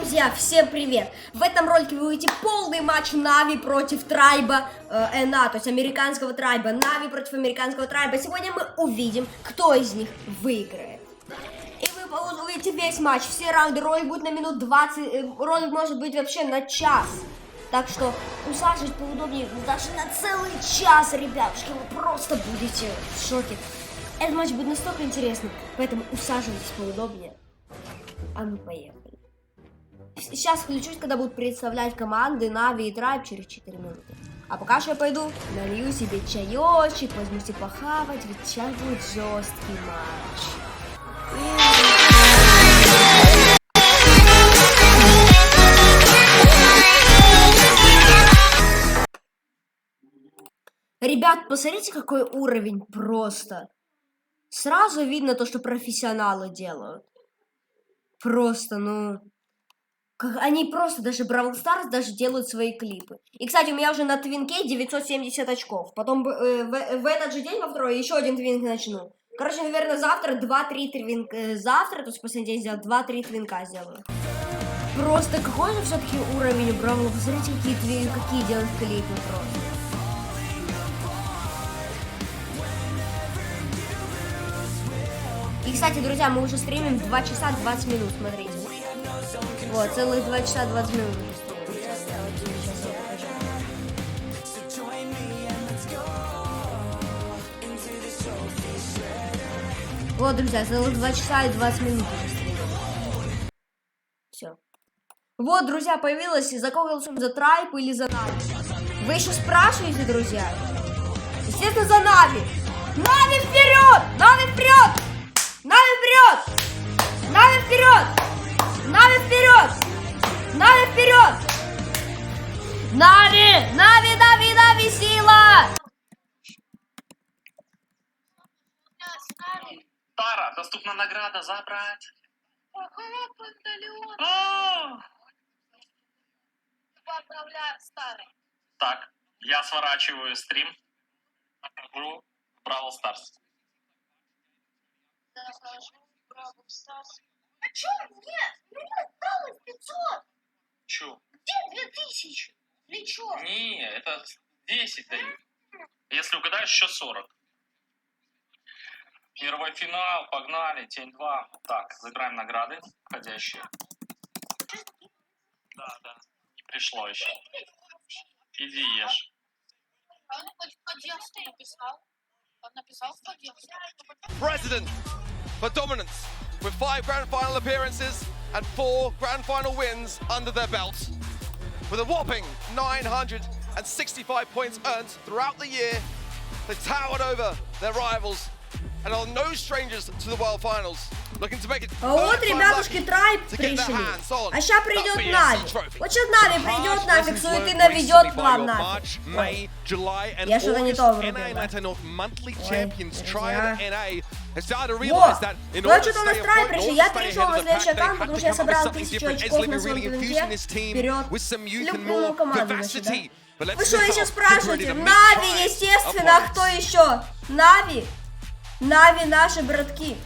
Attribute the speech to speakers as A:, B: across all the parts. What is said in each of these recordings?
A: Друзья, всем привет! В этом ролике вы увидите полный матч Нави против Трайба, то есть американского Трайба. Нави против американского Трайба. Сегодня мы увидим, кто из них выиграет. И вы увидите весь матч, все раунды. Ролик будет на минут 20, ролик может быть вообще на час. Так что усаживайтесь поудобнее, даже на целый час, ребятушки, вы просто будете в шоке. Этот матч будет настолько интересным, поэтому усаживайтесь поудобнее. А мы поехали. Сейчас включусь, когда будут представлять команды Нави и Трайб через 4 минуты. А пока что я пойду, налью себе чаечек, возьму себе похавать, ведь сейчас будет жесткий матч. Ребят, посмотрите, какой уровень просто. Сразу видно то, что профессионалы делают. Просто, ну... Они просто, даже Бравл Старс даже делают свои клипы. И, кстати, у меня уже на твинке 970 очков. Потом в этот же день, во второй, еще один твинк начну. Короче, наверное, завтра 2-3 твинка. Завтра, то есть последний день сделать, 2-3 твинка сделаю. Просто какой же все-таки уровень у Бравл. Посмотрите, какие делают клипы просто. И, кстати, друзья, мы уже стримим 2 часа 20 минут, смотрите. Вот, целых 2 часа 20 минут уже стримим. Сейчас я покажу. Вот, друзья, целых 2 часа и 20 минут уже стримим. Все. Вот, друзья, появилось, за кого голосуем, за Трайб или за Нави? Вы еще спрашиваете, друзья? Естественно, за Нави. Нави вперед! Нави вперед! Нави вперед! Нави вперед! Нави вперед! Нави вперед! Нави! Нави, Нави, Нави, сила!
B: Тара, доступна награда забрать.
C: Поздравляю, старый.
B: Так, я сворачиваю стрим. Игру Бравл Старс.
C: А чё? Нет, мне осталось 500.
B: Чё?
C: Где 2000? Или чё?
B: Не, это 10 дают. Если угадаешь, еще 40. Первый финал, погнали, тень 2. Так, забираем награды входящие. Да. Не пришло еще. Иди ешь.
C: А он хоть в 11 написал. Он написал в 11.
D: President for dominance with 5 grand final appearances and 4 grand final wins under their belt. With a whopping 965 points earned throughout the year, they towered over their rivals and are no strangers to the World Finals. Looking to make it.
A: А вот, ребятушки, Трайб пришли. А сейчас придет Нави. Вот сейчас Нави придет, нафиг суеты наведет план нафиг. Ой, я что-то не то врубил. Вот, ну что-то у нас Трайб пришли. Я перешел на следующий аккаунт, потому что я собрал 1000 очков на своем твинке. Вперед. Любую команду наши, да? Вы что еще спрашиваете? Нави, естественно, а кто еще? Нави? Нави наши братки.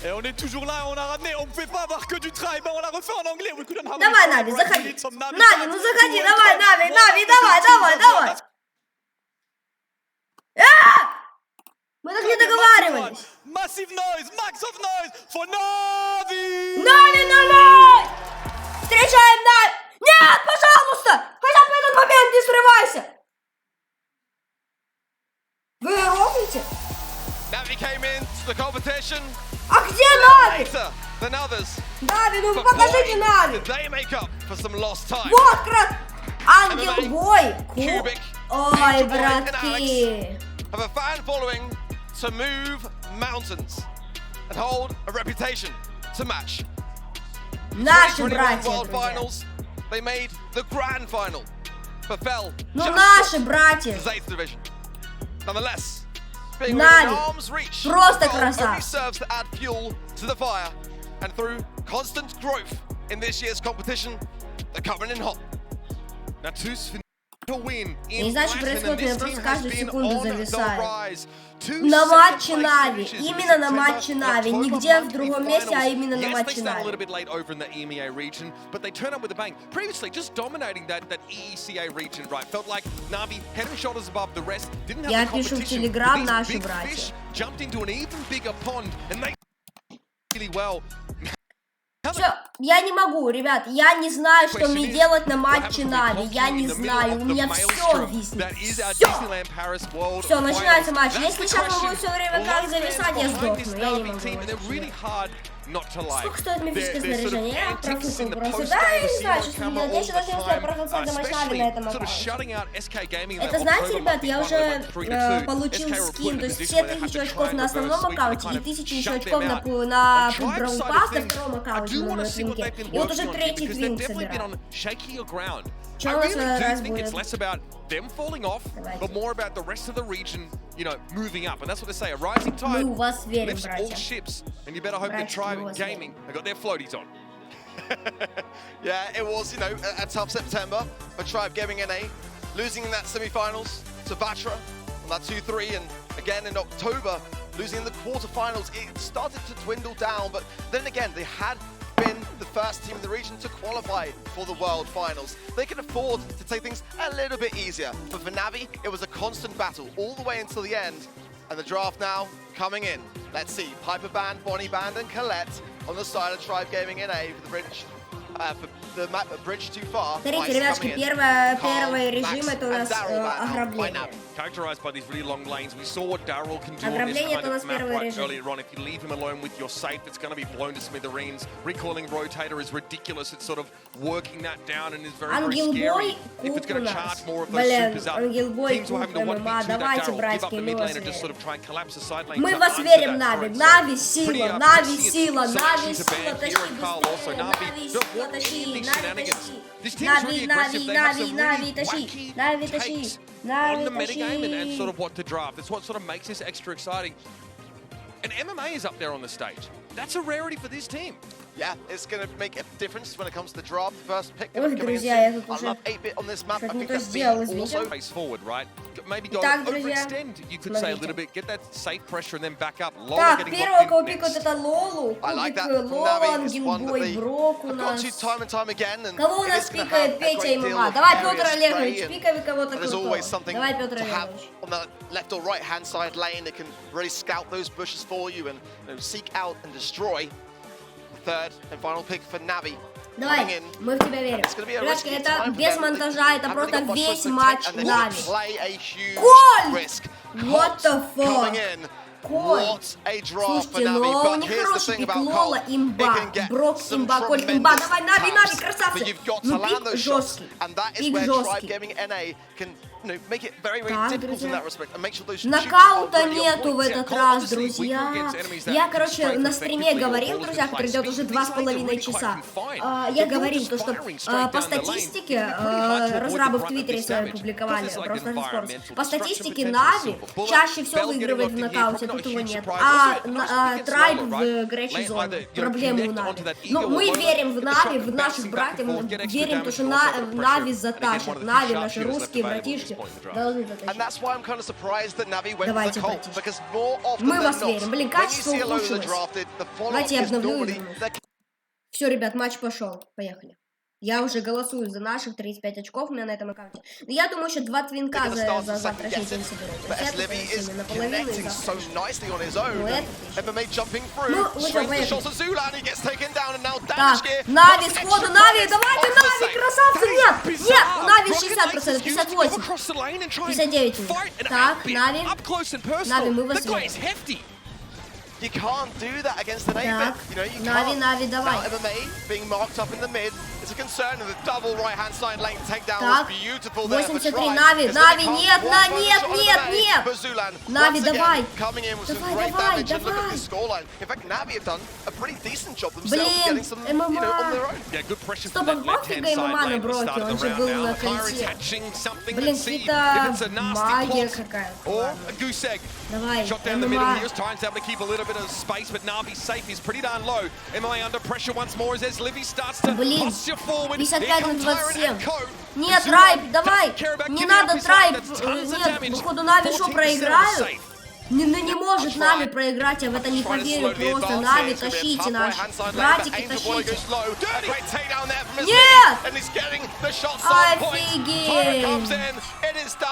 E: Et on est toujours là, on a ramené, on pouvait pas avoir que du Traibe, on l'a refait en anglais.
A: Давай, Нави, заходи. Нави, ну заходи, давай, Нави, давай. Мы так не договаривались.
E: Massive noise, max of noise for Navi!
A: Нави, давай! Встречаем Нави! Нет, пожалуйста! Хотя бы этот момент не срывайся! Вы рофлите?
D: Navi came into the competition.
A: А где Нави?
D: Than others.
A: Нави, ну покажите Нави!
D: They make up for some lost time.
A: Вот, Ангел Бой! Ой, братки!
D: Have a fan following to move mountains and hold a reputation to match.
A: Наши братья,
D: World
A: друзья.
D: Finals, they made the grand final, but fell
A: Ну,
D: just
A: наши братья.
D: in the 8th division. Nonetheless, being
A: Нави.
D: within arm's reach,
A: Просто
D: goal
A: красавцы.
D: only serves to add fuel to the fire, and through constant growth in this year's competition, they're coming in hot. Now,
A: Не знаю, что происходит, я просто каждую секунду зависаю. На матче Нави, именно на матче Нави, нигде в другом месте, а именно на матче Нави. Я пишу в Телеграм, наши братья. Все, я не могу, ребят, я не знаю, что мне делать на матче Нави, я не знаю, у меня все виснет, все, начинается матч, если сейчас мы будем все время как зависать, я сдохну, я не могу. Сколько стоит мифическое снаряжение? Я профукал просто. Да, я не знаю, что делать. Я сейчас должен успеть профукать за матч Нави на этом аккаунте. Это, знаете, ребят, я уже получил скин, то есть все 1000 очков на основном аккаунте и 1000 еще очков на Brawl Pass на втором аккаунте на твинке. И вот уже третий твинк собираю. Что у нас в этот раз будет? Мы у вас верим, братья.
D: Yeah, it was, you know, a tough September for Trайб Gaming NA, losing in that semi-finals to Batra on that 2-3, and again in October, losing in the quarterfinals. It started to dwindle down, but then again, they had been the first team in the region to qualify for the World Finals. They can afford to take things a little bit easier, but for Navi, it was a constant battle all the way until the end. And the draft now coming in. Let's see, Piper Band, Bonnie Band, and Colette on the side of Trайб Gaming NA for the bridge. The bridge too far.
A: Смотрите, ребятки, первый режим это у нас ограбление.
D: Characterized by these really long lanes. We saw what Daryl can do
A: on this kind
D: of map right earlier on. If you leave him alone with your safe, it's going to be blown to smithereens. Recoiling rotator is ridiculous. It's sort of working that down and is very, very scary. If it's going to charge more of those supers up, teams will have to one v2 that Daryl, give up the mid lane and just sort of try and collapse the side lane.
A: Мы вас верим, Нави. Нави сила, Нави сила, Нави сила, тащи быстрее, Нави сила, тащи, Нави тащи. Нави тащи, Нави тащи.
D: On the metagame and sort of what to draft. That's what sort of makes this extra exciting. And MMA is up there on the stage. That's a rarity for this team. Yeah, it's going to make a difference when it comes to the draft. First pick coming in. I love 8-bit on this map. I think that's also face forward, right? Maybe go overextend, you could say a little bit. Get that safe pressure and then back up.
A: Так, первого, кого пикают, это Лолу. Кубик Лола, Ангелбой, Брок у нас. Кого у нас пикает Петя и ММА? Давай, Петр Олегович, пикай кого-то крутого. Давай, Петр Олегович.
D: On the left or right hand side lane, they can really scout those bushes for you and seek out and destroy. Third and final pick for Navi.
A: Давай, мы в тебя верим. Ребятки, это без монтажа, это просто весь матч Нави. Коль! What the fuck? Коль! Слушайте, но у них хороший пик, Лола имба, Брок имба, Коль имба. Давай, Нави, Нави, красавцы! Ну пик жесткий, пик жесткий. Так, друзья. Нокаута нету в этот раз, друзья. Я, короче, на стриме говорил, друзья, который идет уже 2,5 часа. Я говорил, то, что по статистике, разрабы в Твиттере свои публиковали, просто по статистике Нави чаще всего выигрывает в нокауте, тут его нет. А Трайб в горячей зоне. Проблемы у Нави. Но мы верим в Нави, в наших братьев, верим, то, что Нави затащат. Нави, наши русские братишки. Давайте, братишки. Мы вас верим. Блин, качество улучшилось. Давайте я обновлю и верну. Все, ребят, матч пошел. Поехали. Я уже голосую за наших 35 очков у меня на этом аккаунте. Но я думаю, еще 2 твинка за завтрашний день соберу. Наполовину и завтра. Ну, лучше поехали. Так, Нави сходу, Нави, давайте, Нави, красавцы, нет, нет, Нави 60%, 58, 59. Так, Нави, мы вас верим.
D: You can't do that against an 8-bit. You know, you can't.
A: Нави, давай.
D: MMA being marked up in the mid is a concern, and the double right-hand side lane takedown was beautiful there for Trайб.
A: Нави, нет, Нави, давай.
D: Coming in with some great damage and look at the scoreline. In fact, Navi have done a pretty decent job themselves getting some, you know, on their own. Yeah, good pressure from that left-hand side lane at the start of the round now. Kyrie catching something. Let's see if it's a nasty plot or a goose egg.
A: Давай,
D: shot down the middle. He was trying to able to keep a little a bit of space, but Navi's safe. He's pretty darn low. MMA under pressure once more as Livy starts to posture forward.
A: 55-27. Нет, Трайб, давай. Не надо, Трайб. Нет, походу Нави что, проиграют? Не может Нави проиграть, я в это не поверю просто. Нави, тащите наши. Братики, тащите. Нет! Офигеть! Это жесть.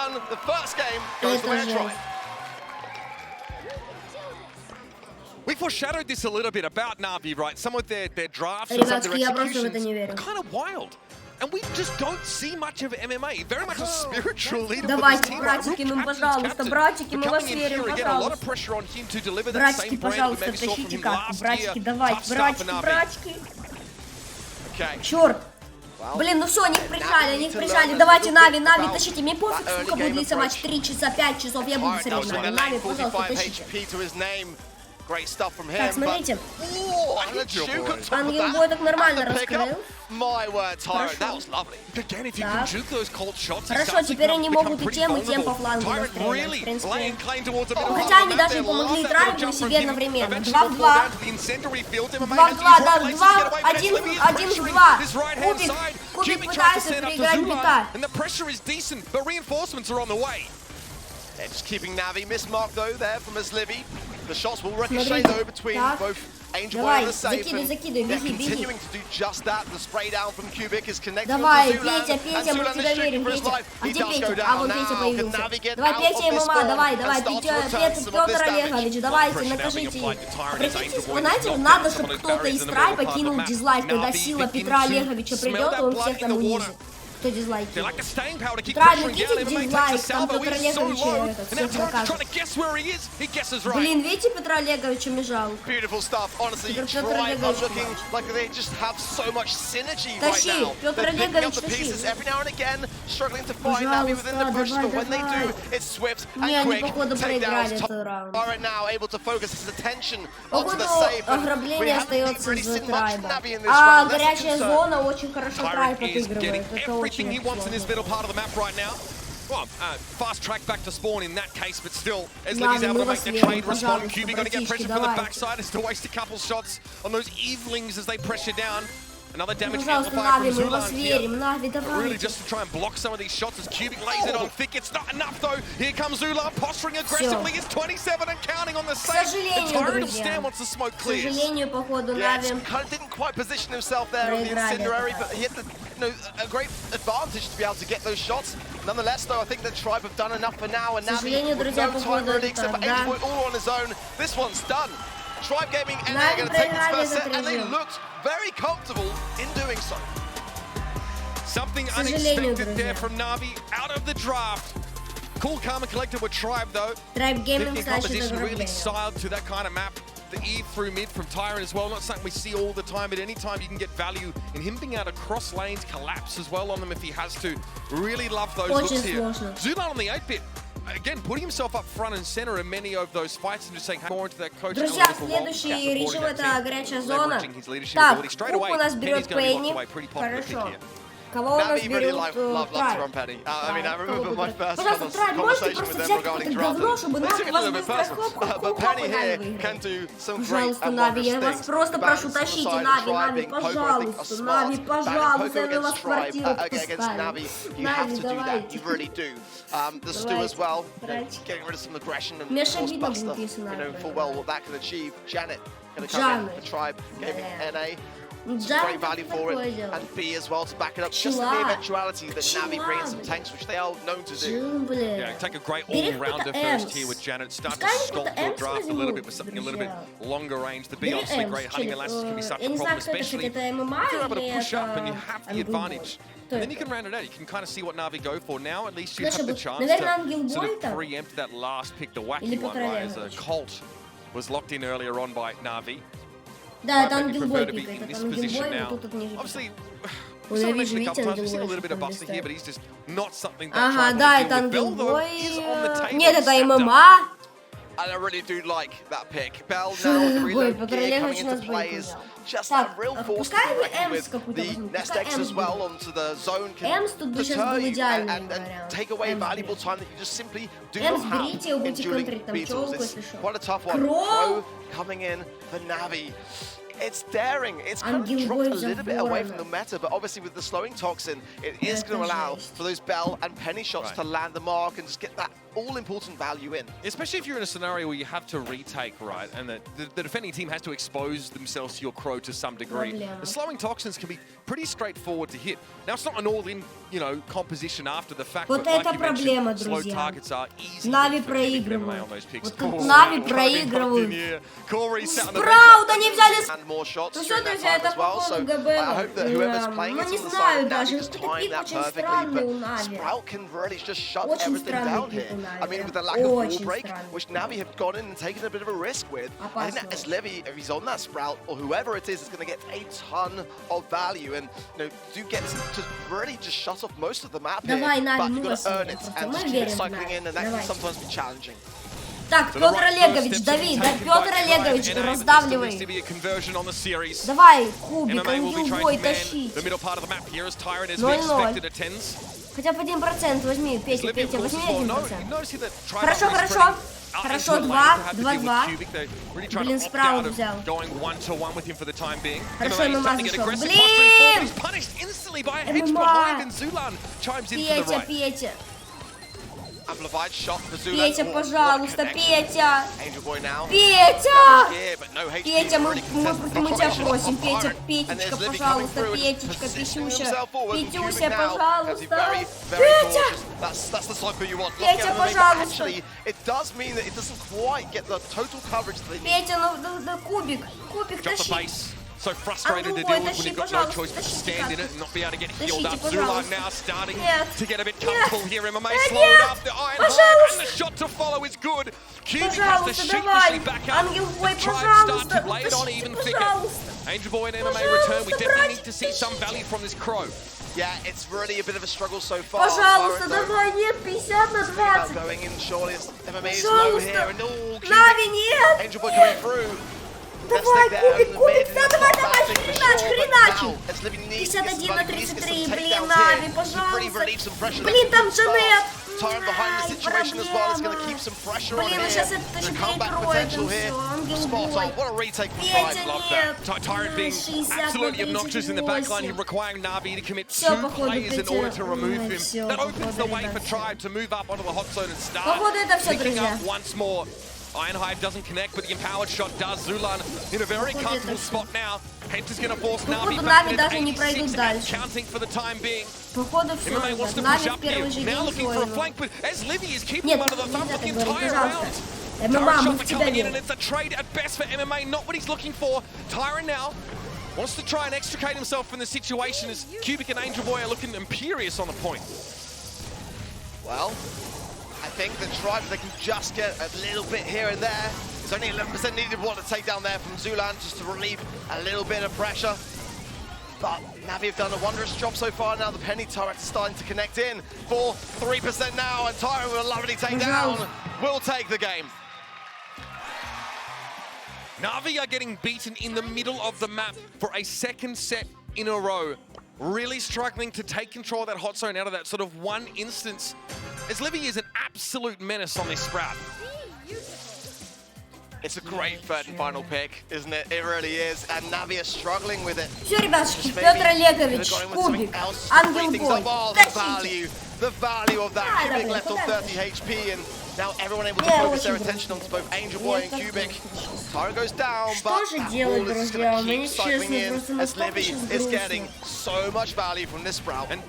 D: We foreshadowed this a little bit about Navi, right? Some of their drafts and some of their executions are kind of wild. And we just don't see much of MMA. Very much a spiritual leader for this team.
A: Братики, ну пожалуйста, братики, мы вас верим, пожалуйста. Братики, пожалуйста, тащите как. Братики, давайте, братики. Черт. Блин, ну все, они их прижали, давайте, Нави, тащите, мне пофиг, сколько будет длиться матч, 3 часа, 5 часов, я буду смотреть Нави, пожалуйста, тащите. Так, смотрите. Ангелбой так нормально раскрыл. Хорошо, теперь они могут и тем по флангу настреливать, в принципе. Хотя они даже и помогли Трайбу себе одновременно. 2 в 2. 2 в 2, да, 2, 1 в 2. Кубик пытается переиграть бита.
D: They're just keeping Navi mismarked though there from Livy. The shots will ricochet though between both Angel Boy and the safe. And they're continuing to do just that. The spray down from Cubic is connected to Zula.
A: Петя, мы тебе верим, Петя. А где Петя? А вон Петя появился. Давай, Петя и ММА, давай, Петр Олегович, давайте, накажите их. Обратите, вы знаете, надо, чтобы кто-то из Трайба кинул дизлайк, когда сила Петра Олеговича придет, он всех там унизит. Кто дизлайки? Трайб, ну киньте дизлайк, там Петр Олегович всех накажет. Блин, видите, Петра Олеговича межал? Петр Олегович. Тащи, Петр Олегович, тащи. Пожалуйста, давай. Не, они походу проиграли этот раунд. Походу ограбление остается за Трайбом. А горячая зона очень хорошо Трайб отыгрывает. Это очень
D: he wants in this middle part of the map right now. Well, fast track back to spawn in that case, but still, as Livy's able to make the trade respond, Cubic going to get pressure from the backside, is to waste a couple shots on those Evelings as they pressure down. Another damage amplifier from Zula and really just to try and block some of these shots as Cubic lays it on thick. It's not enough though. Here comes Zula posturing aggressively. It's 27 and counting on the save. The turret of Stan wants the smoke clear. Didn't quite position himself there on the incendiary, but he had a great advantage to be able to get those shots. Nonetheless, though, I think the Tribe have done enough for now, and Navi with no time really except for Angel all on his own. This one's done. Tribe Gaming and they're going to take this first set, and they looked very comfortable in doing so. Something unexpected there from Navi out of the draft. Cool, calm and collected with Tribe though.
A: Trайб Gaming
D: composition really silent to that kind of map. The Eve through mid from Tyrant as well, not something we see all the time, but anytime you can get value in him being able to cross lanes, collapse as well on them if he has to. Really love those looks here. Zula on the 8-bit. Again, putting himself up front and center in many of those fights and just saying more into that coach.
A: Друзья, следующий режим это горячая зона. Так, куб у нас берет Пенни. Хорошо. Кого у нас берет Трайб? Пожалуйста, Трайб, можете просто взять какое-то говно, чтобы Нави вас быстро хоп-хоп-хоп и Нави выиграет? Пожалуйста, Нави, я вас просто прошу, тащите Нави, пожалуйста, Нави, пожалуйста, я вас в квартиру поставлю. Нави, давайте. Меша видно будет, если Нави.
D: Great value for it, and B as well to back it up, just in the eventuality that Navi bring in some tanks, which they are known to do.
E: Yeah, take a great all-rounder first here with Janet. Start to sculpt your draft a little bit with something a little bit longer range. The B obviously great, hunting elastic can be such a problem, especially if you're able to push up and you have the advantage. And then you can round it out. You can kind of see what Navi go for. Now at least you have the chance to sort of preempt that last pick, the wacky one, right? As a Colt was locked in earlier on by Navi.
A: Да, это Ангелбой пикает, это Ангелбой, но тут не видно. Я вижу, видите, Ангелбой. Ага, да, это Ангелбой. Нет, это ММА.
D: And I really do like that pick. Bell now with the reload gear coming into play is just a real force to be reckoned with. The nest X as well onto the zone can deter you and take away valuable time that you just simply do not have in dueling beetles. It's quite a tough one. Crow coming in for Navi. It's daring. It's kind of dropped a little bit away from the meta, but obviously with the slowing toxin, it is going to allow for those Bell and Penny shots to land the mark and just get that all-important value in.
E: Especially if you're in a scenario where you have to retake, right, and the defending team has to expose themselves to your Crow to some degree. The slowing toxins can be pretty straightforward to hit. Now, it's not an all-in, you know, composition after the fact,
A: Вот
E: but
A: это
E: like you mentioned,
A: проблема,
E: slow
A: друзья.
E: targets are easy.
A: Нави
E: for keeping them
A: проигрывают.
E: on those picks.
A: Вот тут Нави проигрывают. Спраут они взяли...
D: And more shots
A: Ну что,
D: during that
A: друзья,
D: time
A: это
D: as well,
A: походу
D: so
A: ГБ.
D: I hope that whoever's playing
A: Ну
D: it
A: не
D: on the
A: знаю
D: side, Navi
A: даже.
D: just
A: Вот этот
D: time
A: пик
D: that
A: очень
D: perfectly,
A: странный у
D: but
A: Нави.
D: Sprout can really just shut
A: Очень
D: everything
A: странный
D: down
A: пик
D: here.
A: у Нави.
D: I mean, with the lack of wall
A: Очень
D: break,
A: странный.
D: which Navi have gone in and taken a bit of a risk with, I think that as Levy, if he's on that Sprout, or whoever it is going to get a ton of value, and you know, do get to really just shut off most of the map here,
A: Давай, Нави,
D: but
A: ну
D: you've got to earn
A: посмотрим
D: it
A: просто.
D: and
A: Мы
D: just keep it
A: верим в
D: cycling
A: Нави.
D: in, and that can
A: Давайте.
D: sometimes be challenging.
A: Так, Петр Олегович, дави, да, Петр Олегович, раздавливай. Давай, кубик, ангелбой, тащить. 0-0. Хотя бы 1% возьми, Петя, Петя, возьми 1%. Хорошо, хорошо. Хорошо, 2-2. Блин, Спраут взял. Хорошо, ММА зашел. Блин! ММА! Петя, Петя. Петя, пожалуйста, Петя! Петя! Петя, мы тебя просим, Петя, Петечка, пожалуйста, Петечка, Петюся, Петюся, пожалуйста! Петя! Петя, пожалуйста! Петя, ну кубик, тащи!
E: So frustrated to deal with when you've got no choice but to stand in it and not be able to get healed up. Zulan now starting to get a bit comfortable here. MMA slowed up. The iron hard and the shot to follow is good. Cubic has to sheepishly back up. The Tribe start to lay it on even thicker. Angel Boy and MMA return. We definitely need to see some value from this Crow.
D: Yeah, it's really a bit of a struggle so far.
A: Пожалуйста, давай, нет, 50 на 20. Пожалуйста, Нави, нет!
D: Angel Boy coming through.
A: Давай, кубик, да, давай, хренач! 51 на 33, блин, Нави, пожалуйста. Блин, там Джанет. Ай, проблема. Блин, мы сейчас это еще перекроем, все, ангелбой. Петя, нет.
E: Tyrant being
A: 60
E: absolutely
A: на
E: obnoxious in the
A: 38.
E: backline, he's requiring Navi to commit
A: Всё,
E: 2
A: походу,
E: players in order to remove him.
A: всё,
E: That opens the way
A: ребят,
E: for
A: всё.
E: Tribe to move up onto the hot zone and start
A: Походу, это всё,
E: picking
A: друзья.
E: up once more. Ironhide doesn't connect, but the empowered shot does. Zulan in a very comfortable spot now. Penta's going to force Navi back
A: Нави даже не пройдут дальше.
E: counting for the time being.
A: Походу все,
E: MMA wants to
A: Нави
E: push
A: в
E: up
A: первый же
E: here. Now
A: день
E: looking for a
A: свой.
E: flank, but as Livy is keeping
A: Нет,
E: him under the thumb
A: нельзя
E: for the
A: так говорить,
E: entire round.
A: пожалуйста. ММА, мы в тебя
E: Coming in, and
A: верим.
E: it's a trade at best for MMA, not what he's looking for. Tyrant now wants to try and extricate himself from the situation as Cubic and Angel Boy are looking imperious on the point.
D: Well, I think the Tribe, they can just get a little bit here and there. There's only 11% needed one to take down there from Zulan just to relieve a little bit of pressure. But Navi have done a wondrous job so far. Now the Penny turret is starting to connect in for 3% now, and Tyrant with a lovely takedown will take the game.
E: Navi are getting beaten in the middle of the map for a second set in a row. Really struggling to take control of that hot zone out of that sort of one instance. As Livy is an absolute menace on this Sprout.
D: It's a great third and final pick, isn't it? It really is, and Navi are struggling with it.
A: Все, ребятушки, Петр Олегович, кубик, ангелбой, тащите.
D: The value of that Cubic left on 30 HP, and now everyone able to focus their attention onto both Angel Boy and Cubic. Tyrant goes down, but that ball is just going to keep cycling in as Livy is getting so much value from this Sprout.
E: And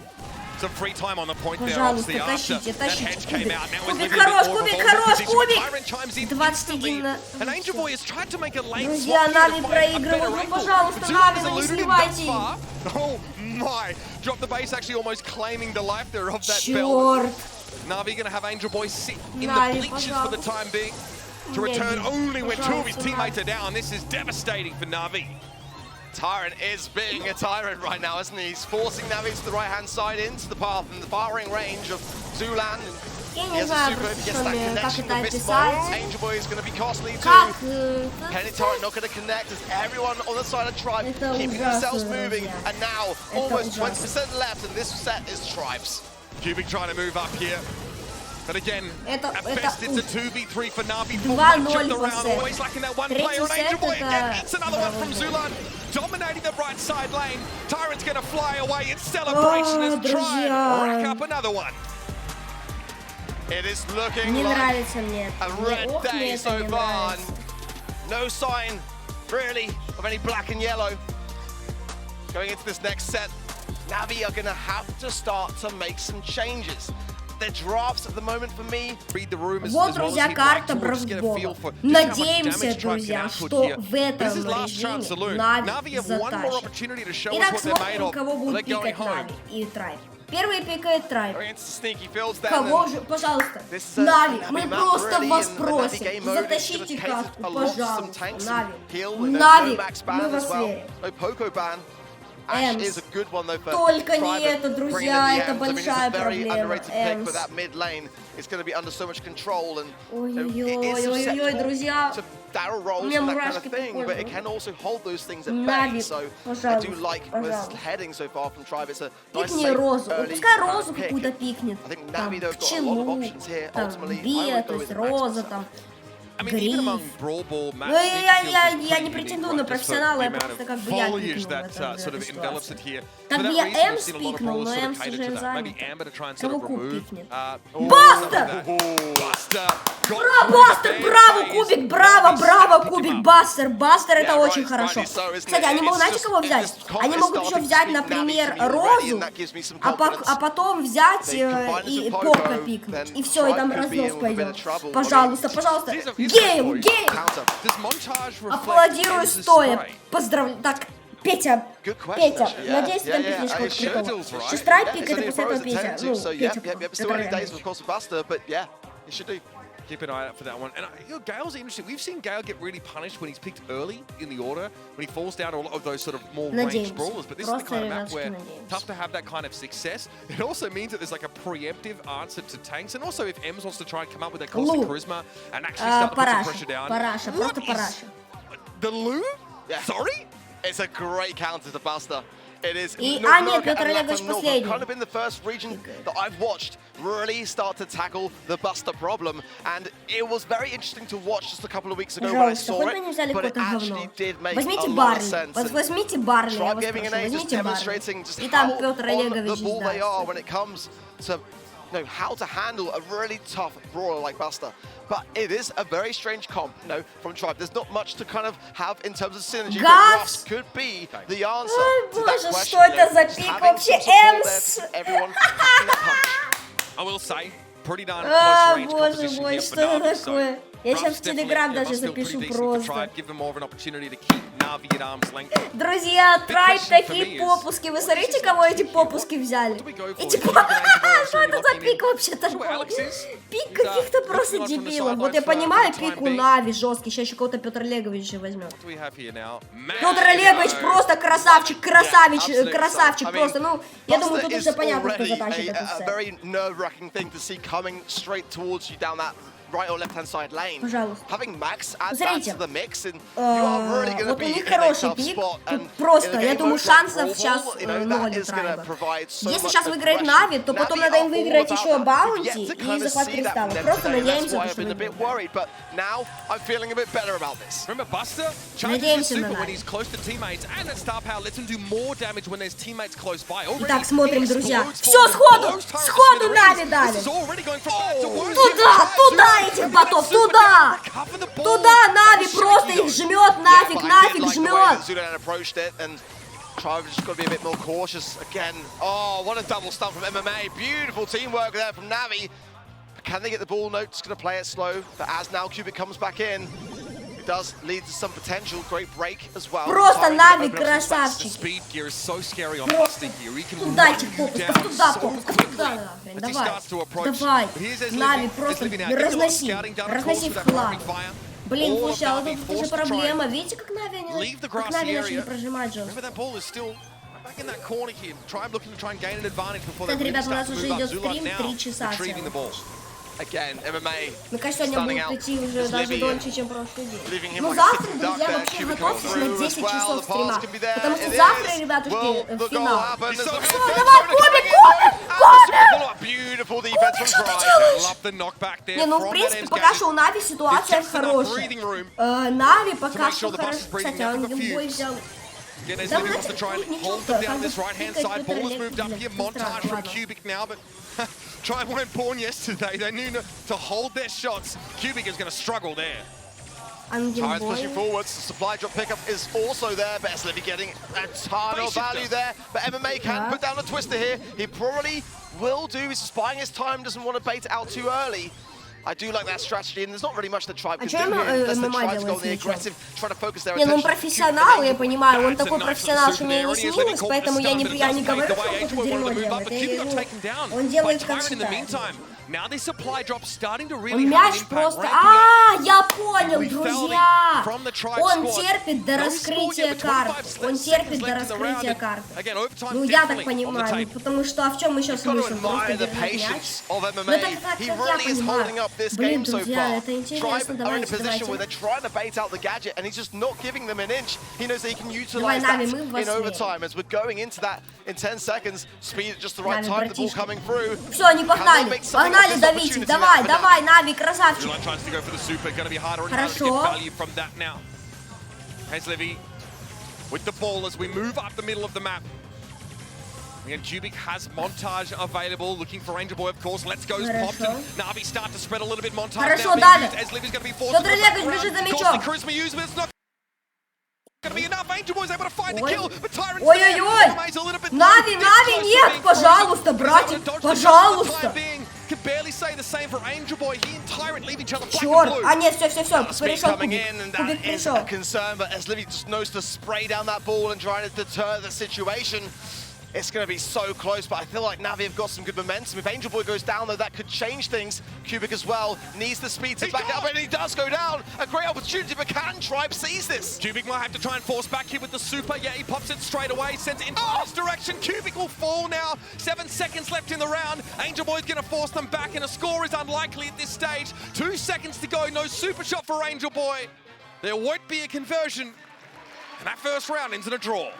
E: some free time on the point there,
A: Пожалуйста,
E: obviously, after
A: тащите,
E: that
A: тащите.
E: hedge came out. Now
A: Кубик
E: Livy
A: хорош,
E: a bit more
A: кубик
E: of a vulnerable
A: хорош,
E: position, but
A: кубик.
E: Tyrant chimes in
A: 21
E: instantly,
A: на...
E: and Angel Boy has tried to make a lane
A: Друзья,
E: swap
A: Нави
E: here to find a better
A: проигрывают. Ну,
E: angle.
A: пожалуйста,
E: Zulan
A: Нави,
E: has
A: ну не
E: eluded him thus
A: сливайте.
E: far. Oh my! Dropped the base, actually almost claiming the life there of that belt.
A: Черт.
E: Navi going to have Angel Boy sit in
A: Navi,
E: the bleachers for the
A: пожалуйста.
E: time being. To return only when two of his
A: Пожалуйста,
E: teammates
A: Navi.
E: are down. This is devastating for Navi.
D: Tyrant is being a tyrant right now, isn't he? He's forcing Navi to the right-hand side into the path and the firing range of Zulan. And
A: Я
D: He
A: не
D: has a
A: знаю,
D: super if he gets
A: просто,
D: that
A: как
D: connection
A: это
D: with this moment.
A: описать.
D: Angel Boy is going to be costly
A: Как?
D: too. Penny Turret not going to connect as everyone on the side of Tribe
A: Это
D: keeping
A: ужасно,
D: themselves moving.
A: друзья.
D: And now
A: Это
D: almost
A: ужасно.
D: 20% left, and this set is Tribe's.
E: Cubic trying to move up here. But again,
A: Это
E: at best it's a 2v3 for Navi. Full
A: 2-0
E: match of the
A: по
E: round,
A: сету.
E: always lacking that one
A: Третий
E: player. And
A: сет
E: Angel Boy
A: это
E: again gets another one from
A: здорово.
E: Zulan, dominating the right side lane. Tyrant's gonna fly away in celebration as Tribe
A: друзья.
E: rack up another one.
D: It is looking
A: Не
D: like
A: нравится мне
D: a
A: это.
D: red
A: Ох, мне
D: day
A: это
D: so
A: не
D: far.
A: нравится.
D: No sign, really, of any black and yellow. Going into this next set, Navi are going to have to start to make some changes. Their drafts at the moment for me.
E: Read the room as
A: Вот,
E: well as
A: друзья,
E: we'd like
A: карта
E: to, just get a feel for
A: Бравбола.
E: just how much
A: Надеемся,
E: damage Tribe can
A: друзья,
E: output
A: что
E: here.
A: в
E: This
A: этом
E: is last chance
A: режиме
E: saloon.
A: Нави
E: Navi have one more
A: затащит.
E: opportunity to show us
A: Итак,
E: what they're made
A: смотрим,
E: of.
A: кого
E: They're
A: будут
E: going
A: пикать
E: home.
A: Нави и Трайб. Первый пикает Трайб.
D: Going into sneaky fields then.
A: Кого же, пожалуйста,
D: This is a
A: Нави,
D: Navi
A: мы
D: map
A: просто
D: really,
A: вас
D: and the Navi
A: просим,
D: game mode is
A: затащите
D: gonna cater
A: катку,
D: a lot to some
A: пожалуйста,
D: tanks
A: Нави.
D: and heal with no
A: Нави,
D: max
A: мы
D: ban
A: вас
D: as well.
A: верим.
D: No Poco ban. Ash
A: Эмс.
D: is a good one though for
A: Только не
D: Tribe
A: это,
D: bringing
A: друзья,
D: in the
A: это
D: Ems. I mean, it's
A: большая
D: a very
A: проблема.
D: underrated pick,
A: Эмс.
D: but that mid lane is going to be under so much control and you know, it is
A: Ой-ой-ой,
D: susceptible
A: друзья.
D: to barrel rolls
A: меня
D: and that kind
A: мурашки
D: of thing,
A: по
D: but it
A: коже.
D: can also hold those things at
A: Нави,
D: bay. So I
A: пожалуйста,
D: do like where this is
A: пожалуйста.
D: heading so far from Tribe. It's a nice,
A: Пикни
D: safe,
A: розу. Вот
D: early
A: пускай розу
D: pick.
A: какую-то пикнет.
D: I think
A: Там
D: Navi though have got a lot of
A: пчелу,
D: options here.
A: там
D: Ultimately, I
A: бия,
D: would
A: то
D: go
A: есть
D: with Max
A: роза,
D: myself.
A: там
E: I mean, even among
A: гриф.
E: brawl ball
A: Ну,
E: matches,
A: я не претендую на профессионала, я просто как бы я
E: foliage
A: пикнул в
E: that
A: этом
E: sort of envelops it here.
A: Как
E: For
A: бы
E: that
A: я
E: reason, we've
A: Эмс
E: seen a lot of
A: пикнул,
E: brawlers
A: но
E: sort of
A: Эмс
E: cater
A: уже
E: to that.
A: занят.
E: Maybe Amber to try and sort
A: Кого
E: of
A: Куб
E: remove.
A: пикнет?
E: Buster!
A: Бастер!
E: Got
A: Браво,
E: through the
A: Бастер,
E: big
A: браво,
E: phase.
A: Кубик, браво,
E: Navi
A: браво,
E: picked him
A: Кубик,
E: up.
A: Бастер. Бастер это
D: Yeah,
A: очень
D: right,
A: хорошо.
D: rightly so, isn't
A: Кстати,
D: it?
A: они могут,
D: It's
A: знаете,
D: just-
A: кого
D: it's
A: взять?
D: just
A: Они
D: it's
A: могут
D: starting
A: еще
D: to
A: взять,
D: speak
A: например,
D: Navi to me already,
A: Розу,
D: and that gives me some
A: а
D: confidence.
A: потом взять
D: They combine it
A: и
D: with
A: Попка
D: Poco,
A: пикнуть.
D: then
A: И все, и там
D: Tribe could be
A: разнос
D: in with a bit
A: пойдет.
D: of trouble.
A: Пожалуйста, пожалуйста.
E: He's a
A: Гейм,
E: boy.
A: гейм.
D: Counter.
E: Does montage reflect
A: Аплодирую
E: Ems's
A: стоя.
E: spray?
A: Поздравляю. Так, Петя,
D: Good question,
A: Петя,
D: actually.
A: надеюсь, ты там
D: Yeah,
A: пикнешь
D: yeah,
A: что-то
D: it should.
A: крутого.
E: right?
A: Сейчас Трайб
D: Yeah,
A: пикает,
D: it's
A: и
D: only
A: после
D: a
A: этого
D: pros
A: Петя.
D: attempt
A: Ну,
D: to, so
A: Петя,
D: it's still early days, of course, with Buster, but yeah, you should do.
E: Keep an eye out for that one. And you know, Gale's interesting. We've seen Gale get really punished when he's picked early in the order, when he falls down to a lot of those sort of more ranged
A: Надеемся.
E: brawlers. But this is the
A: Просто,
E: kind of map
A: ребятушки,
E: where
A: надеемся.
E: tough to have that kind of success. It also means that there's like a preemptive answer to tanks. And also if Ems wants to try and come up with that constant
A: Лу.
E: charisma and actually start to put some pressure down.
A: Параша,
E: What
A: просто
E: is-
A: параша.
E: The Lou?
D: Yeah.
E: Sorry?
D: It's a great counter to Buster. It is.
A: И-
D: North
A: а, нет,
D: America
A: Петр
D: and
A: Олегович
D: Latin North have
A: последний.
D: kind of been the first region that I've watched really start to tackle the Buster problem, and it was very interesting to watch just a couple of weeks ago when I
A: Пожалуйста,
D: saw
A: хоть бы не взяли
D: it, but it
A: какое-то
D: actually
A: говно.
D: did make
A: Возьмите
D: a lot of
A: Барли.
D: sense. And
A: Возьмите Барли, я
D: Tribe
A: вас
D: Gaming
A: прошу.
D: and A just
A: Возьмите
D: demonstrating
A: Барли.
D: just
A: И там
D: how
A: Петр
D: on
A: Олегович
D: the ball they are
A: знает.
D: when it comes to how to handle a really tough brawler like Buster. But it is a very strange comp, from Tribe. There's not much to kind of have in terms of synergy, but
A: Gas!
D: Ruffs could be the answer
A: Ой,
D: to that
A: боже,
D: question.
A: что это за
D: Just
A: пик
D: having
A: вообще?
D: some support there
A: Эмс!
D: to keep everyone packing that punch.
E: I will say, pretty darn close
A: А,
E: range
A: боже
E: competition
A: мой,
E: here
A: что
E: for
A: это
E: Navi. So
A: такое? Я сейчас
E: Ruffs
A: в Телеграм
E: definitely,
A: даже
E: must feel pretty
A: запишу
E: decent for
A: просто.
E: Tribe, give them more of an opportunity to keep Navi at arm's length.
A: Друзья, Трайб
E: question for
A: такие
E: me is,
A: попуски. Вы смотрите, кого эти попуски взяли?
E: do we go for?
A: И типа,
E: Is it gonna
A: что это за
E: be
A: пик вообще
E: Sure,
A: такой?
E: Alex is.
A: Пик
E: He's,
A: каких-то
E: looking
A: просто
E: on from the
A: дебилов. Вот я
E: sidelines
A: понимаю,
E: for the time
A: пик у
E: being.
A: Нави жесткий. Сейчас еще кого-то Петр Олегович еще возьмет.
E: What do we have here now?
A: Петр Олегович просто красавчик, красавич,
D: absolutely.
A: красавчик
D: I mean,
A: просто. Ну, я думаю,
D: Buster
A: тут
D: is
A: уже понятно, кто
D: already
A: затащит этот
D: a
A: сет.
D: very nerve-wracking thing to see coming straight towards you down that right or left-hand side lane.
A: Пожалуйста.
D: Having Max add that
A: Смотрите.
D: to the mix, and you are really going to
A: Вот у
D: be
A: них
D: in a
A: хороший
D: tough
A: пик.
D: spot.
A: Тут
D: And
A: просто,
D: in a
A: я
D: game
A: думаю,
D: mode like
A: шансов
D: Brawl
A: сейчас
D: Ball,
A: ноль
D: that
A: у
D: is going to
A: Трайба.
D: provide so
A: Если
D: much
A: сейчас выиграет
D: aggression.
A: Нави, то потом
D: Navi
A: надо им
D: are
A: выиграть
D: all
A: еще
D: about that.
A: баунти
D: We've yet to
A: и
D: kind of
A: захват
D: see that
A: кристалла.
D: from them
A: Просто
D: today, and that's
A: надеемся,
D: why I've
A: что
D: been a bit
A: выиграет.
D: worried, but now I'm feeling a bit better about this.
E: Remember, Buster charges his
A: Надеемся
E: super
A: на
E: when
A: Нави.
E: he's close to teammates, and that star power lets him do more damage when there's teammates close by. Already,
A: Итак, смотрим,
E: he
A: друзья.
E: explodes
A: Всё,
E: forward,
A: сходу,
E: blows turrets to
A: сходу
E: smithereens.
A: Нави дали.
E: This is already going from bad to worse.
A: Туда, туда этих ботов, туда! Туда Нави просто их жмет, нафиг,
D: But I did
A: нафиг
D: like the way that
A: жмет.
D: Zulan approached it, and Tribe just got to be a bit more cautious again. Oh, what a double stun from MMA. Beautiful teamwork there from Navi. Can they get the ball? No, just going to play it slow. But as now Cubic comes back in, it does lead to some potential. Great break as well.
A: Просто
D: Trying to
A: Нави
D: open up some space.
E: The
A: красавчики.
E: speed gear is so scary on Buster here. He can
A: Туда
E: run
A: этих
E: you
A: попусков,
E: down
A: туда
E: so
A: попусков,
E: quickly.
A: туда нахрен.
E: As he
A: Давай,
E: starts to approach.
A: давай.
E: But here's Ezliving.
A: Нави просто
E: Ezliving now getting a lot of
A: разноси,
E: scouting done, of course,
A: разноси
E: with
A: в
E: that
A: хлам.
E: roaming fire.
A: Блин,
E: All of
A: слушай, а вот
E: Navi
A: тут
E: forced
A: уже
E: to try
A: проблема.
E: and
A: Видите, как Нави,
E: leave the
A: как
E: grassy
A: Нави начали
E: area.
A: прожимать жестко.
E: Remember that ball is still back in that corner here. Tribe looking to try and gain an advantage before they
A: Кстати,
E: really
A: ребята, у
E: start
A: нас
E: to
A: уже
E: move up.
A: идет
E: Zulan
A: стрим,
E: now
A: 3 часа
E: retrieving the ball.
D: Again, MMA
A: Мне кажется, сегодня
D: stunning
A: будут
D: out.
A: идти уже
D: Is
A: даже
D: Livy
A: дольше, чем прошлый день.
D: leaving him
A: Ну
D: like a
A: завтра,
D: sitting duck
A: друзья,
D: there.
A: вообще
D: Cubic
A: готовьтесь
D: through
A: на
D: as
A: 10
D: well.
A: часов
D: The
A: стрима.
D: pass can be there.
A: Потому что
D: It
A: завтра,
D: is.
A: ребятушки,
D: Will the goal
A: финал.
D: happen?
E: It's so
D: There's
E: good.
A: Давай, Кубик, Кубик!
D: Beautiful defense from
A: Что ты
D: Trайб.
A: делаешь?
E: Love the knockback there
A: Не, ну в
E: from that
A: принципе,
E: M's
A: пока
E: gadget.
A: что у Нави ситуация
E: Just enough
A: хорошая.
E: breathing room.
A: Нави пока
E: make
A: что
E: sure the bus
A: хорошо.
E: is breathing,
A: Кстати, он
E: nothing but
A: геймбой
E: fuse.
A: взял.
E: Again, as
A: Да,
E: Livy wants to
A: знаете,
E: try and
A: тут
E: hold
A: ничего,
E: them down
A: как бы
E: this right-hand
A: тыкать
E: side. Ball has
A: это
E: moved up
A: легко,
E: here.
A: без
E: Montage from
A: ладно.
E: Cubic now, but Traibe weren't born yesterday. They knew to hold their shots. Cubic is going to struggle there.
A: Он
D: Tyrant's
A: геймбой.
D: pushing forwards. The supply drop pickup is also there. But Livy getting a ton of value there. But MMA can put down a twister here. He probably will do. He's just buying his time. Doesn't want to bait it out too early. I do like that strategy, and there's not really much that Traibe can do
A: чё
D: here. Unless the
A: ММА
D: Tribes go
A: делает
D: on the
A: с мячом?
D: aggressive, try to focus their
A: Не, ну он
D: attention.
A: профессионал, я понимаю, он
E: That's a
A: такой
E: nice
A: профессионал,
E: little
A: что мне не
E: super there.
A: снилось,
E: He
A: поэтому я не
E: doesn't take
A: говорю,
E: the
A: что
E: way.
A: он
E: Angel
A: дерьмо
E: wanted to move
A: делает.
E: up, but
A: Я
E: Cubic got
A: говорю,
E: taken down
A: он
E: by
A: делает как
E: Tyrant in the
A: считает.
E: meantime. Now this supply drop starting to
A: Он
E: really have an
A: мяч
E: impact.
A: просто...
E: ramping up.
A: Я понял,
E: We felt
A: друзья!
E: it from the Tribe
A: Он
E: squad.
A: терпит до
E: No score
A: раскрытия
E: yet, but
A: карт.
E: 25
A: Он
E: seconds
A: терпит до
E: left in the round.
A: раскрытия карт.
E: Again, overtime
A: Ну, я так
E: definitely on the
A: понимаю,
E: tape.
A: потому что, а в чем мы сейчас
D: Got to
A: смысл? Просто
D: admire the
A: держать мяч?
D: patience of
A: Ну,
D: MMA.
A: это как
D: He
A: я
D: really is
A: понимаю.
D: holding up this
A: Блин,
D: game so
A: друзья,
D: far.
A: это интересно,
D: Tribe are in a
A: давайте,
D: position where
A: давайте.
D: they're trying to bait out the gadget, and he's just not giving them an inch. He knows that he can
A: Давай,
D: utilize that
A: Нави, мы в
D: in
A: восьми.
D: overtime. As we're going into that in 10 seconds, speed at just the right
A: Нави,
D: time, the ball
A: братишка.
D: coming through.
A: Все, они погнали.
D: make something of
A: Погнали
D: this
A: давить.
D: opportunity
A: Давай,
D: now for
A: давай, Нави, красавчик.
E: July tries to go for the super. Going to be harder and harder to
A: Хорошо.
E: get value from that now. Has Livy with the ball as we move up the middle of the map. Again, Cubic has Montage available, looking for Angel Boy, of course. Let's go, popped, and Navi start to spread a little bit. Montage
A: Хорошо,
E: now being
A: Давид.
E: used as Livy's going to be forced
A: Петр
E: to go back
A: Олегович
E: around.
A: бежит за
E: Of course,
A: мячом.
E: the charisma used, but it's not going to be enough. Angel Boy's able to find the
A: Ой.
E: kill, but Tyrant's
A: Ой-ой-ой.
E: Remains a little bit
A: Нави,
E: low.
A: Нави,
E: This
A: нет,
E: close to being
A: пожалуйста,
E: frozen.
A: братик,
E: He's able to dodge the shot for the
A: пожалуйста.
E: time being. Can barely say the same for Angel Boy. He and Tyrant leave each other black
A: Черт.
E: and blue.
A: А, нет, все,
D: Speed
A: пришел
D: coming
A: Кубик.
D: in, and
A: Кубик
D: that is
A: пришел.
D: a concern, but as Livy just knows to spray down that ball and trying to deter the situation, it's going to be so close, but I feel like Navi have got some good momentum. If Angel Boy goes down, though, that could change things. Cubic as well needs the speed to back up, and he does go down. A great opportunity, but can Tribe seize this?
E: Cubic might have to try and force back here with the super. Yeah, he pops it straight away, sends it in this direction. Cubic will fall now. 7 seconds left in the round. Angel Boy's going to force them back, and a score is unlikely at this stage. 2 seconds to go. No super shot for Angel Boy. There won't be a conversion. And that first round ends in a draw.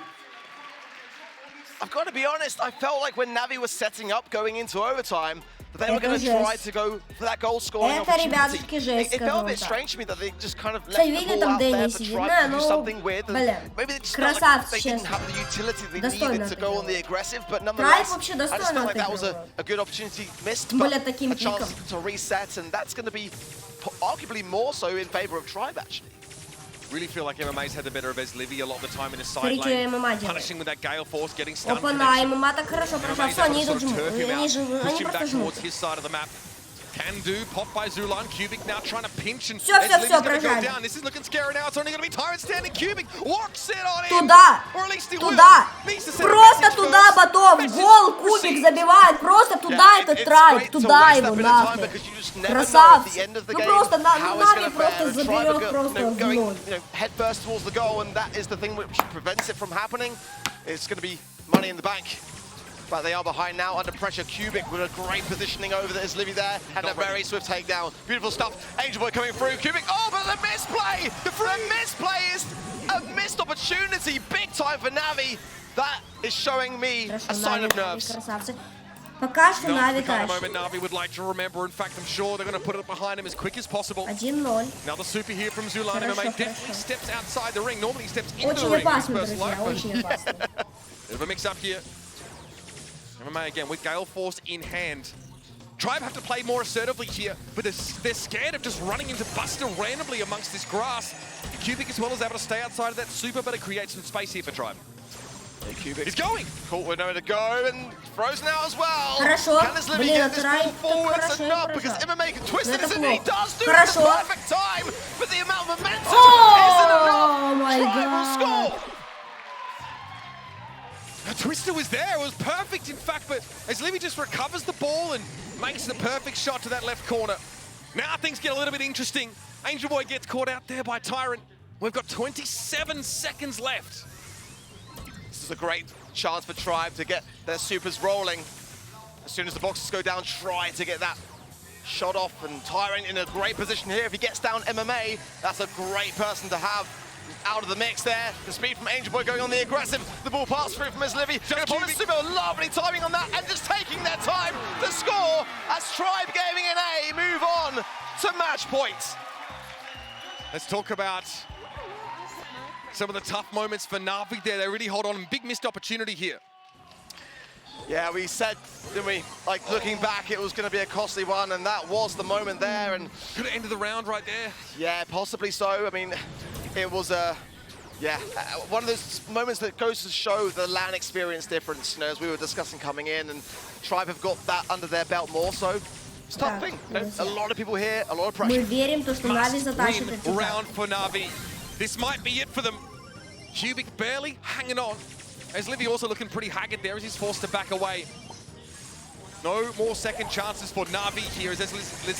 D: I've got to be honest, I felt like when Navi was setting up going into overtime, that they were going to try to go for that goal scoring
A: Это,
D: opportunity.
A: ребятушки, жесть,
D: It felt a
A: скажу
D: bit
A: вам так.
D: strange to me that they just kind of left
A: Кстати,
D: the
A: видели,
D: ball
A: там
D: out there
A: Дэнни
D: for
A: сидит?
D: Tribe
A: Да,
D: to do
A: ну,
D: something with. And
A: блин,
D: maybe they just felt like
A: красавцы,
D: they didn't
A: честно.
D: have the utility they
A: Достойно
D: needed to go on the
A: отыгрывают.
D: aggressive, but
A: Трайб
D: nonetheless,
A: вообще
D: I just
A: достойно
D: felt like that was
A: отыгрывал.
D: a good opportunity missed,
A: Тем
D: but
A: более таким
D: a chance
A: пиком.
D: to reset, and that's going to be arguably more so in favor of Tribe, actually.
E: Really feel like MMA's had the better of Ez Livy a lot of the time in his side
A: Смотрите,
E: lane.
A: ММА делает.
E: Punishing with that Gale Force, getting stunned.
A: Опа-на, ММА так хорошо прошел.
E: MMA's
A: Все, они
E: able
A: идут
E: to sort of turf him
A: они
E: out, push
A: они
E: him
A: просто
E: back
A: жмут.
E: towards his side of the map. Can do, pop by Zulan. Cubic now trying to pinch, and
A: Всё,
E: Ez
A: всё,
E: Livy's
A: всё,
E: going to go
A: прожали.
E: down. This is looking scary now. It's only going to be Tyrant standing. Cubic walks it on him.
A: Туда!
E: Or at least he
A: Туда!
E: will. Needs to send a
A: Просто
E: message
A: туда
E: first.
A: потом!
E: Message
A: Гол Кубик
E: received.
A: забивает! Просто туда этот
D: it's
A: Трайб!
D: great to
A: Туда
D: waste
A: его
D: that bit of time
A: нахрен!
D: because you just never know at
A: Красавцы!
D: the end of the
A: Ну
D: game
A: просто
D: how it's
A: Нави
D: gonna
A: просто
D: fare. And Tribe
A: заберет просто в
D: going
A: ноль.
D: head first towards the goal, and that is the thing which prevents it from happening. It's going to be money in the bank. But they are behind now, under pressure. Cubic with a great positioning over there. Is Livy there, and a very swift takedown. Beautiful stuff. Angel Boy coming through. Cubic, oh, but the misplay! The misplay is a missed opportunity. Big time for Navi. That is showing me
A: Хорошо,
D: a sign
A: Нави,
D: of nerves.
A: красавцы. Пока что
E: That's
A: Нави
E: the kind of
A: тащит.
E: moment Navi would like to remember. In fact, I'm sure they're going to put it behind him as quick as possible.
A: 1-0.
E: Now the super here from Zulan.
A: Хорошо,
E: MMA
A: хорошо.
E: definitely steps outside the ring. Normally he steps into
A: Очень
E: the ring.
A: опасно,
E: First
A: друзья,
E: low, but
A: очень опасно.
E: bit of a mix up here. MMA again with Gale Force in hand. Tribe have to play more assertively here, but they're scared of just running into Buster randomly amongst this grass. Cubic as well is able to stay outside of that super, but it creates some space here for Tribe.
D: Cubic.
E: He's going!
D: Caught with nowhere to go, and frozen out as well.
A: Хорошо.
D: Can this Livy
A: Блин,
D: get this
A: Трайб
D: ball forwards
A: хорошо
D: enough? Because
A: прошел.
D: MMA can twist
A: Но
D: this,
A: это
D: and he
A: плохо.
D: does do it at
A: Хорошо.
D: the perfect time. But the amount of momentum
A: Oh
D: isn't enough.
A: my
D: Tribe will
A: God.
D: score.
E: The twister was there, it was perfect in fact, but as Livy just recovers the ball and makes the perfect shot to that left corner. Now things get a little bit interesting. Angel Boy gets caught out there by Tyrant. We've got 27 seconds left.
D: This is a great chance for Tribe to get their supers rolling. As soon as the boxes go down, try to get that shot off, and Tyrant in a great position here. If he gets down MMA, that's a great person to have out of the mix there. The speed from Angel Boy going on the aggressive. The ball passed through from Livy. Super lovely timing on that, and just taking their time to score as Trайb Gaming NA move on to match points.
E: Let's talk about some of the tough moments for Navi there. They really hold on. Big missed opportunity here.
D: Yeah, we said, didn't we? Like, looking back, it was going to be a costly one, and that was the moment there. And
E: could have ended the round right there.
D: Yeah, possibly so. I mean, it was one of those moments that goes to show the LAN experience difference. You know, as we were discussing coming in, and Trайb have got that under their belt more so. It's a tough thing. You know, a lot of people here, a lot of pressure.
E: Must win round for Navi. This might be it for them. Cubic barely hanging on. As Livy also looking pretty haggard there as he's forced to back away. No more second chances for Navi here as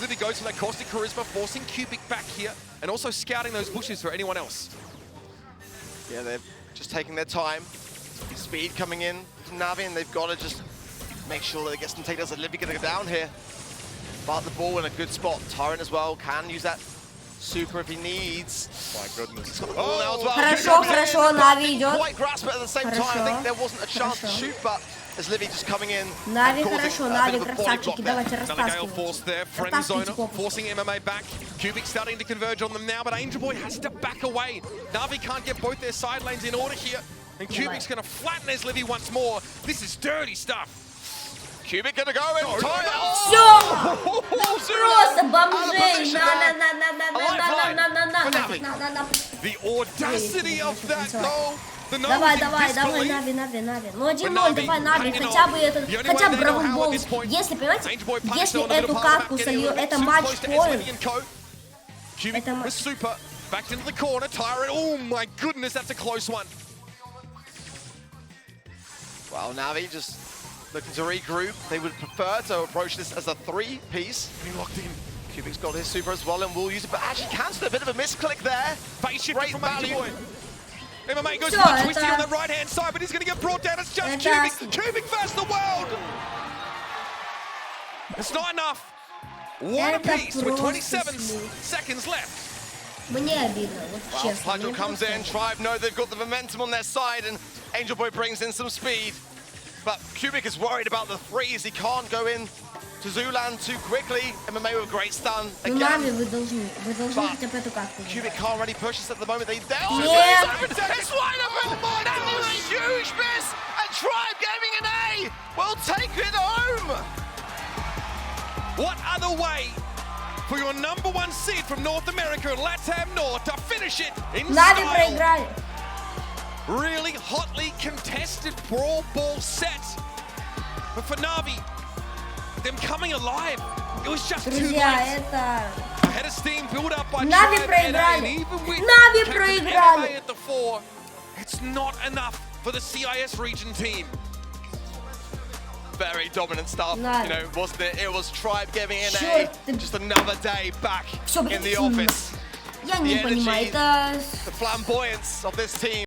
E: Livy goes for that caustic charisma, forcing Cubic back here and also scouting those bushes for anyone else.
D: Yeah, they're just taking their time. Speed coming in from Navi, and they've got to just make sure that they get some takedowns. As Livy gonna go down here. But the ball in a good spot. Tyrant as well can use that super if he needs.
E: My goodness.
A: Хорошо, Нави идет.
D: Quite grasp it at the same time. I think there wasn't a chance to shoot, but as Livy just coming in.
A: Нави хорошо, Нави красавчики, давайте
E: Gale
A: растаскиваем.
E: force there, friend zone, forcing MMA back. Cubic starting to converge on them now, but Angel Boy has to back away. Navi can't get both their side lanes in order here, and Cubic's going to flatten his Livy once more. This is dirty stuff.
D: Cubic gonna go and
A: Всё! Просто бомжей! На.
E: The audacity of that goal.
A: Давай, Нави. Ну 1-0, давай, Нави, хотя бы бравл-бол. Если, понимаете, если эту катку солью, это матч-поинт.
E: Cubic with super, backed into the corner, Tyrant, oh my goodness, that's a close one.
D: Well, Navi just looking to regroup. They would prefer to approach this as a three-piece.
E: Getting locked in.
D: Cubic's got his super as well and will use it, but actually cancelled a bit of a misclick there.
E: Phase shift
D: Great
E: from
D: value.
E: MMA goes for the twisty on the right-hand side, but he's going to get brought down. It's just Cubic. Cubic versus the world. It's not enough. One apiece with 27 seconds left.
A: Мне обидно, вот честно.
D: Pudgel comes in, Trайb know they've got the momentum on their side, and Angel Boy brings in some speed. But Cubic is worried about the threes. He can't go in to Zulan too quickly. MMA with a great stun.
A: Ну, Нави, вы должны хотя бы эту катку.
D: Cubic can't really push this at the moment.
A: Нет!
D: It's wide open! That was a huge miss! And Trайb Gaming NA will take it home!
E: What other way for your #1 seed from North America and LATAM North to finish it in
A: Нави
E: style?
A: проиграли.
E: Really hotly contested brawl ball set. But for Navi, them coming alive, it was just too
A: Друзья,
E: late.
A: это...
E: Ahead of steam, build up by
A: Нави
E: Trайb
A: проиграли.
E: NA, and even with
A: Нави
E: Captain
A: проиграли.
E: NA at the fore, it's not enough for the CIS region team.
D: Very dominant stuff,
A: Нави.
D: you know, wasn't it? It was Trайb Gaming NA.
A: Чёрт ты.
D: Just another day back
A: Всё,
D: in the office.
A: Я не понимаю, это...
D: The flamboyance of this team.